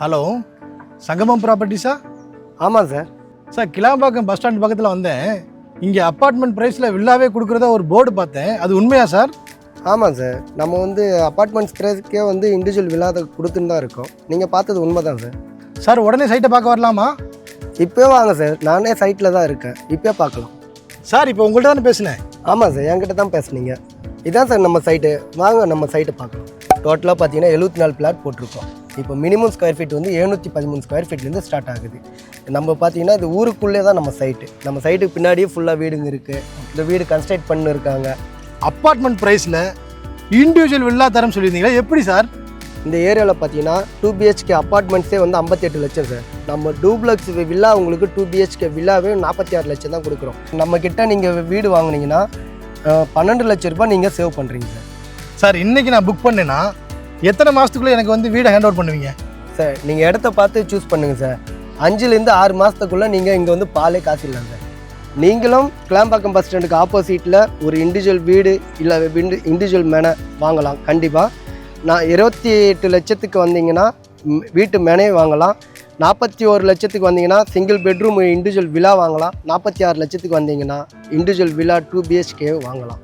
Hello, சங்கமம் ப்ராப்பர்ட்டிஸா? ஆமாம் sir. Sir, Kilambakkam bus stand பக்கத்தில் வந்தேன். இங்கே அப்பார்ட்மெண்ட் ப்ரைஸில் வில்லாவே கொடுக்குறதா ஒரு போர்டு பார்த்தேன். அது உண்மையா சார்? ஆமாம் சார். நம்ம அப்பார்ட்மெண்ட்ஸ் ப்ரைஸ்க்கே இண்டிவிஜுவல் வில்லா கொடுத்துன்னு தான் இருக்கோம். நீங்கள் பார்த்தது உண்மை தான் சார். சார், உடனே சைட்டை பார்க்க வரலாமா? இப்போ வாங்க சார், நானே சைட்டில் தான் இருக்கேன். இப்போ பார்க்கலாம் சார். இப்போ உங்கள்கிட்ட தானே பேசினேன். ஆமாம் சார், என்கிட்ட தான் பேசுனீங்க. இதான் சார் நம்ம சைட்டு. வாங்க நம்ம சைட்டை பார்க்கலாம். டோட்டலாக பார்த்தீங்கன்னா 74 பிளாட் போட்டிருக்கோம். இப்போ மினிமம் ஸ்கொயர் ஃபீட் 713 ஸ்கொயர் ஃபீட்லேருந்து ஸ்டார்ட் ஆகுது. நம்ம பார்த்தீங்கன்னா இது ஊருக்குள்ளே தான் நம்ம சைட்டு. நம்ம சைட்டுக்கு பின்னாடியே ஃபுல்லாக வீடுங்க இருக்குது. இந்த வீடு கன்ஸ்ட்ரக்ட் பண்ணிருக்காங்க. அப்பார்ட்மெண்ட் ப்ரைஸில் இண்டிவிஜுவல் வில்லா தரம் சொல்லியிருந்தீங்களா? எப்படி சார்? இந்த ஏரியாவில் பார்த்தீங்கன்னா 2 BHK அப்பார்ட்மெண்ட்ஸே 58 லட்சம் சார். நம்ம டூப்ளக்ஸ் வில்லா உங்களுக்கு 2 BHK வில்லாவே 46 லட்சம் தான் கொடுக்குறோம். நம்மக்கிட்ட நீங்கள் வீடு வாங்கினீங்கன்னா 12 லட்ச ரூபாய் நீங்கள் சேவ் பண்ணுறீங்க சார். சார், இன்றைக்கி நான் புக் பண்ணேன்னா எத்தனை மாதத்துக்குள்ளே எனக்கு வீடை ஹேண்ட் ஓவர் பண்ணுவீங்க சார்? நீங்கள் இடத்த பார்த்து சூஸ் பண்ணுங்கள் சார். 5லேருந்து 6 மாதத்துக்குள்ளே நீங்கள் இங்கே பாலே காசு இல்லை சார். நீங்களும் கிளாம்பாக்கம் பஸ் ஸ்டாண்டுக்கு ஆப்போசிட்டில் ஒரு இண்டிவிஜுவல் வீடு இல்லை இண்டிவிஜுவல் மேனை வாங்கலாம். கண்டிப்பாக நான் 28 லட்சத்துக்கு வந்தீங்கன்னா வீட்டு மேனே வாங்கலாம். 41 லட்சத்துக்கு வந்தீங்கன்னா சிங்கிள் பெட்ரூம் இண்டிவிஜுவல் வில்லா வாங்கலாம். 46 லட்சத்துக்கு வந்தீங்கன்னா இண்டிவிஜுவல் வில்லா 2 BHK வாங்கலாம்.